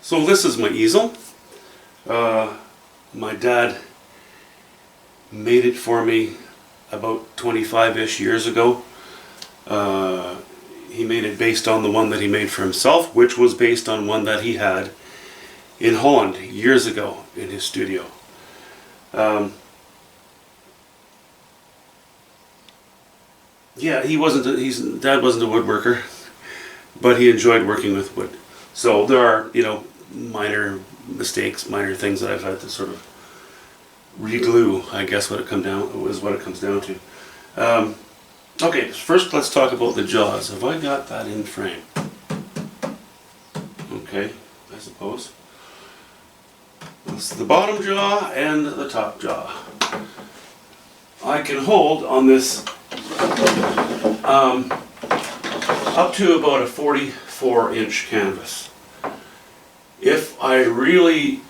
So this is my easel. My dad made it for me about 25-ish years ago. He made it based on the one that he made for himself, which was based on one that he had in Holland years ago in his studio. Yeah, Dad wasn't a woodworker, but he enjoyed working with wood. So there are, minor mistakes, minor things that I've had to sort of re-glue, I guess what it comes down to. Okay, first let's talk about the jaws. Have I got that in frame? Okay, I suppose. This is the bottom jaw and the top jaw. I can hold on this up to about a 44-inch canvas. If I really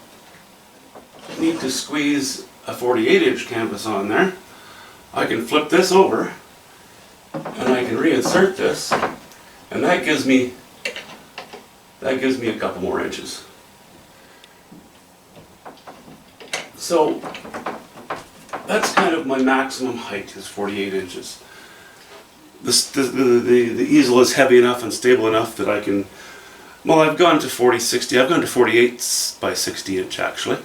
need to squeeze a 48-inch canvas on there, I can flip this over and I can reinsert this, and that gives me a couple more inches. So that's kind of my maximum height, is 48 inches. The easel is heavy enough and stable enough that I can, well, I've gone to 40-60, I've gone to 48 by 60 inch actually.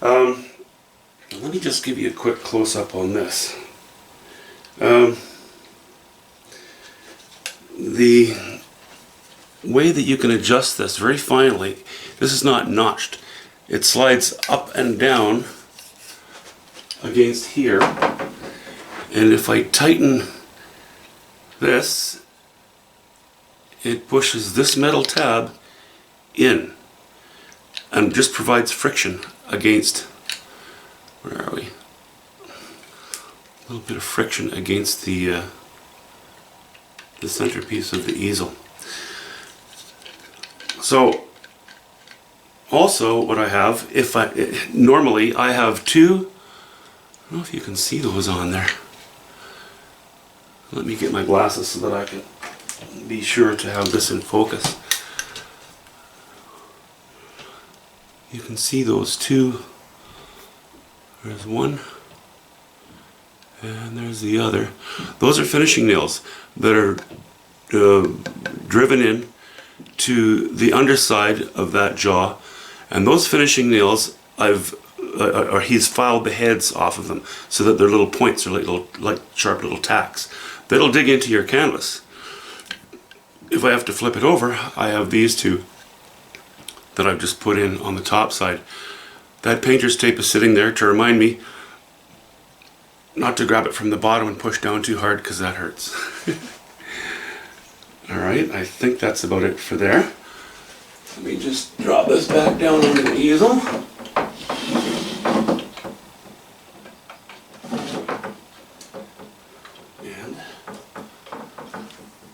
Let me just give you a quick close-up on this. The way that you can adjust this very finely, this is not notched. It slides up and down against here, and if I tighten this, it pushes this metal tab in and just provides friction against, where are we? A little bit of friction against the centerpiece of the easel. So also what I have, normally I have two, I don't know if you can see those on there. Let me get my glasses so that I can be sure to have this in focus. You can see those two. There's one and there's the other. Those are finishing nails that are driven in to the underside of that jaw, and those finishing nails he's filed the heads off of them so that their little points are like sharp little tacks that'll dig into your canvas. If I have to flip it over, I have these two that I've just put in on the top side. That painter's tape is sitting there to remind me not to grab it from the bottom and push down too hard, because that hurts. Alright, I think that's about it for there. Let me just drop this back down onto the easel. And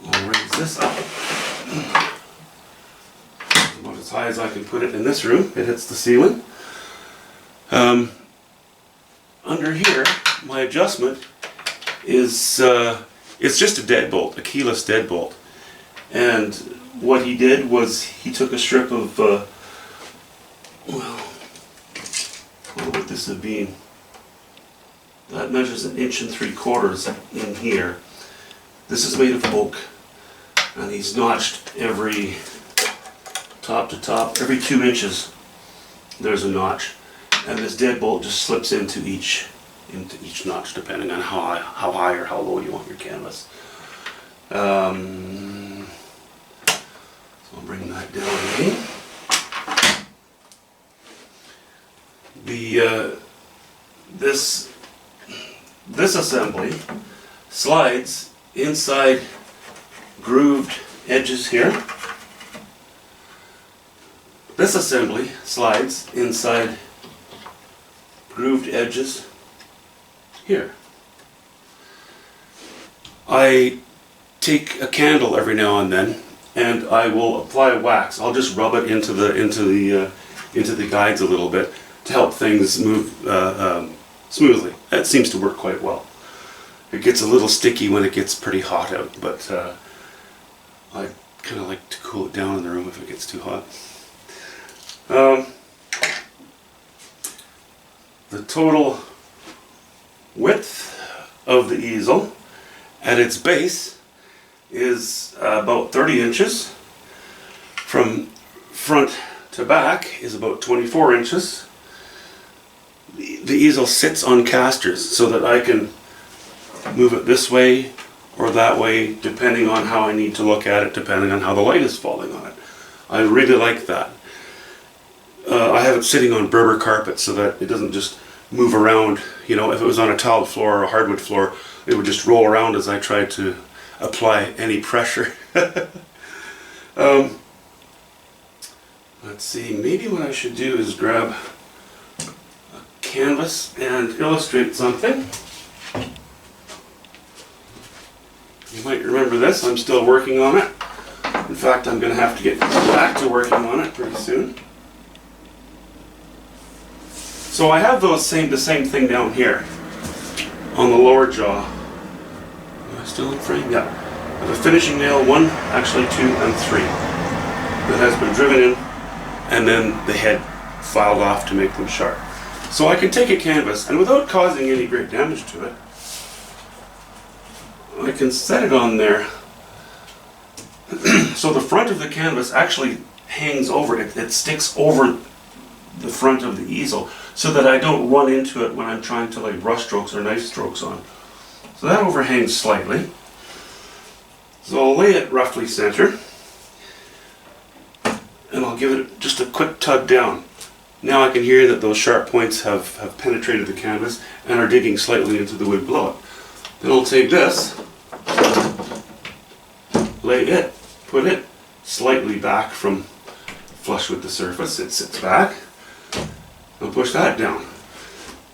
I'll raise this up about as high as I can put it in this room. It hits the ceiling. Under here, my adjustment is it's just a deadbolt, a keyless deadbolt. And what he did was he took a strip of, well, what would this have been? That measures 1 3/4 in here. This is made of oak, and he's notched every top to top, every 2 inches. There's a notch, and this deadbolt just slips into each notch, depending on how high or how low you want your canvas. So I'll bring that down again. This assembly slides inside grooved edges here. This assembly slides inside grooved edges here. I take a candle every now and then, and I will apply wax. I'll just rub it into the guides a little bit to help things move smoothly. That seems to work quite well. It gets a little sticky when it gets pretty hot out, but I kind of like to cool it down in the room if it gets too hot. The total width of the easel at its base is about 30 inches. From front to back is about 24 inches. The easel sits on casters so that I can move it this way or that way depending on how I need to look at it, depending on how the light is falling on it. I really like that. I have it sitting on Berber carpet so that it doesn't just move around. You know, if it was on a tiled floor or a hardwood floor, it would just roll around as I tried to apply any pressure. Let's see, maybe what I should do is grab a canvas and illustrate something. You might remember this, I'm still working on it. In fact, I'm going to have to get back to working on it pretty soon. So I have the same thing down here on the lower jaw. Am I still in frame? Yeah. I have a finishing nail, 1, actually 2, and 3 that has been driven in, and then the head filed off to make them sharp. So I can take a canvas, and without causing any great damage to it, I can set it on there. So the front of the canvas actually hangs over, it sticks over the front of the easel so that I don't run into it when I'm trying to lay brush strokes or knife strokes on. So that overhangs slightly. So I'll lay it roughly center and I'll give it just a quick tug down. Now I can hear that those sharp points have penetrated the canvas and are digging slightly into the wood below it. Then I'll take this, lay it, put it slightly back from flush with the surface. It sits back. I'll push that down.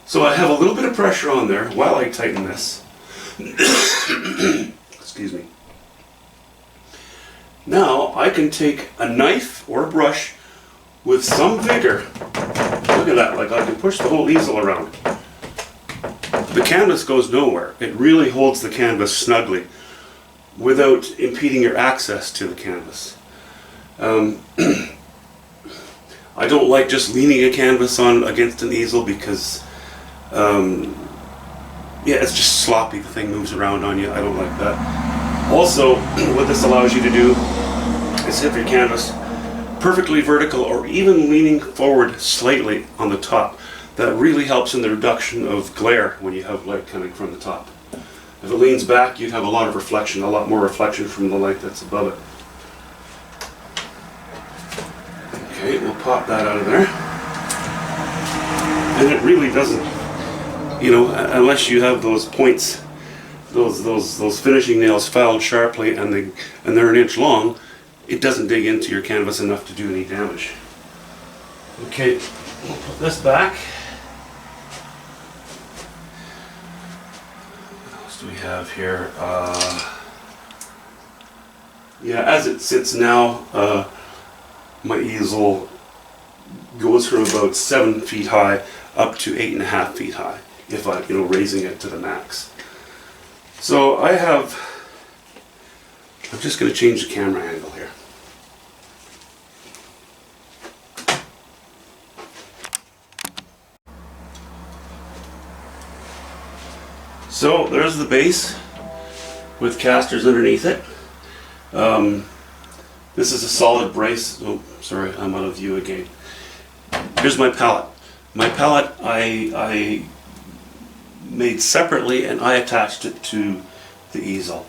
So I have a little bit of pressure on there while I tighten this. Excuse me. Now I can take a knife or a brush with some vigor. Look at that, like I can push the whole easel around. The canvas goes nowhere. It really holds the canvas snugly without impeding your access to the canvas. I don't like just leaning a canvas on against an easel because yeah, it's just sloppy. The thing moves around on you. I don't like that. Also, what this allows you to do is hit your canvas perfectly vertical or even leaning forward slightly on the top. That really helps in the reduction of glare when you have light coming from the top. If it leans back, you'd have a lot of reflection, a lot more reflection from the light that's above it. Okay, we'll pop that out of there. And it really doesn't, you know, unless you have those points, those finishing nails filed sharply and they're 1 inch long, it doesn't dig into your canvas enough to do any damage. Okay, we'll put this back. What else do we have here? Yeah, as it sits now, my easel goes from about 7 feet high up to 8.5 feet high if I'm, you know, raising it to the max. So I'm just going to change the camera angle here. So there's the base with casters underneath it. This is a solid brace. Oh, sorry, I'm out of view again. Here's my pallet. My pallet I made separately and I attached it to the easel.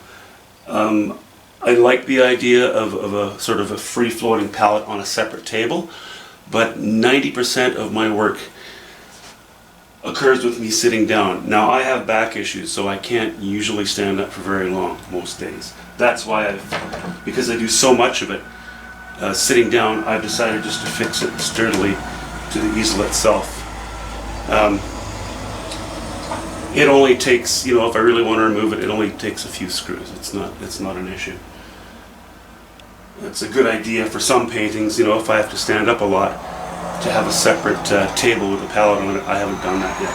I like the idea of a sort of a free-floating pallet on a separate table, but 90% of my work occurs with me sitting down. Now I have back issues, so I can't usually stand up for very long most days. That's why because I do so much of it sitting down, I've decided just to fix it sturdily to the easel itself. It only takes, you know, if I really want to remove it, it only takes a few screws. It's not an issue. It's a good idea for some paintings, you know, if I have to stand up a lot, to have a separate table with a pallet on it. I haven't done that yet.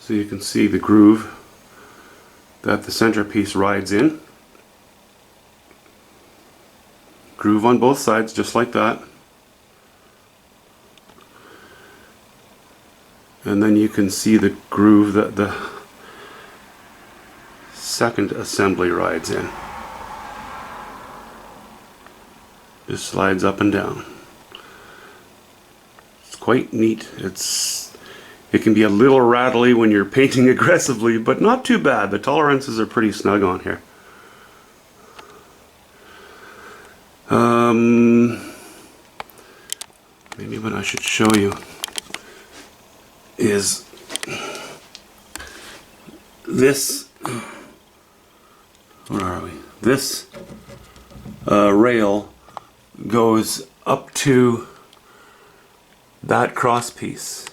So you can see the groove that the centerpiece rides in. Groove on both sides, just like that. And then you can see the groove that the second assembly rides in. Just slides up and down. It's quite neat. It can be a little rattly when you're painting aggressively, but not too bad. The tolerances are pretty snug on here. Maybe what I should show you is this. Where are we? This rail goes up to that cross piece,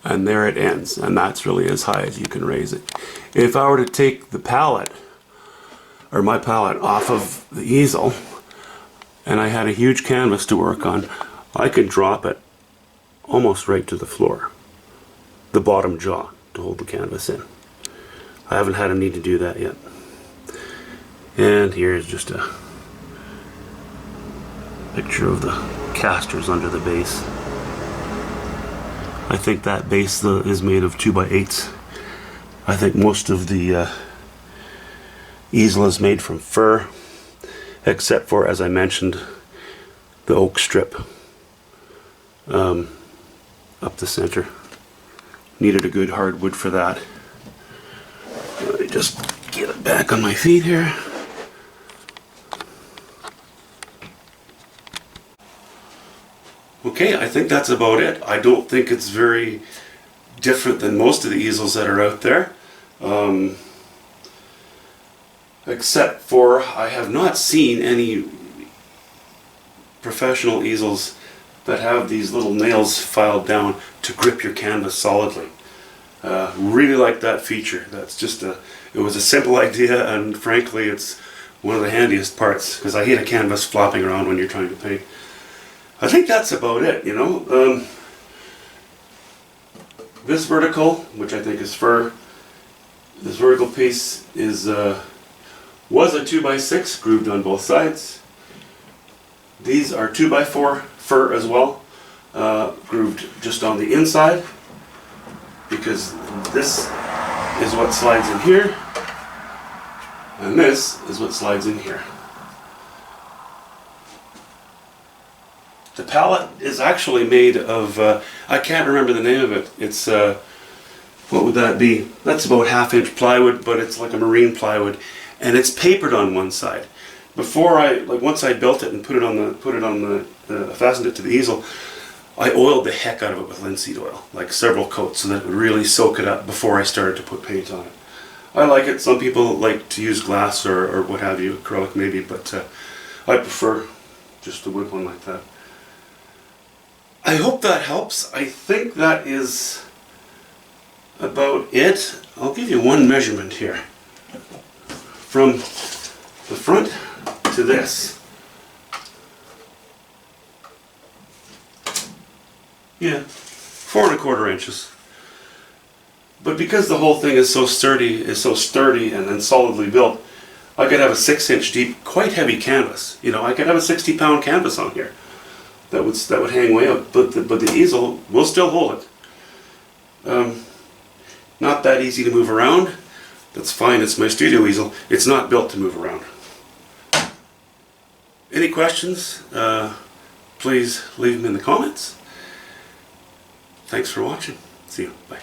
and there it ends, and that's really as high as you can raise it. If I were to take the pallet, or my pallet, off of the easel, and I had a huge canvas to work on, I could drop it almost right to the floor, the bottom jaw, to hold the canvas in. I haven't had a need to do that yet. And here's just a picture of the casters under the base. I think that base is made of 2x8s. I think most of the easel is made from fir, except for, as I mentioned, the oak strip up the center. Needed a good hardwood for that. Let me just get it back on my feet here. Okay, I think that's about it. I don't think it's very different than most of the easels that are out there. Except for I have not seen any professional easels that have these little nails filed down to grip your canvas solidly. Really like that feature. That's just it was a simple idea, and frankly it's one of the handiest parts, because I hate a canvas flopping around when you're trying to paint. I think that's about it, you know. This vertical, which I think is fir, this vertical piece is was a 2x6 grooved on both sides. These are 2x4 fir as well, grooved just on the inside, because this is what slides in here, and this is what slides in here. The pallet is actually made of, I can't remember the name of it. It's, what would that be? That's about 1/2 inch plywood, but it's like a marine plywood, and it's papered on one side. Before once I built it and fastened it to the easel, I oiled the heck out of it with linseed oil, like several coats, so that it would really soak it up before I started to put paint on it. I like it. Some people like to use glass or what have you, acrylic maybe, but I prefer just the wood one like that. I hope that helps. I think that is about it. I'll give you one measurement here. From the front to this. Yeah, 4 1/4 inches. But because the whole thing is so sturdy and then solidly built, I could have a 6-inch deep, quite heavy canvas. You know, I could have a 60-pound canvas on here that would hang way up. But the easel will still hold it. Not that easy to move around. That's fine. It's my studio easel. It's not built to move around. Any questions? Please leave them in the comments. Thanks for watching. See you. Bye.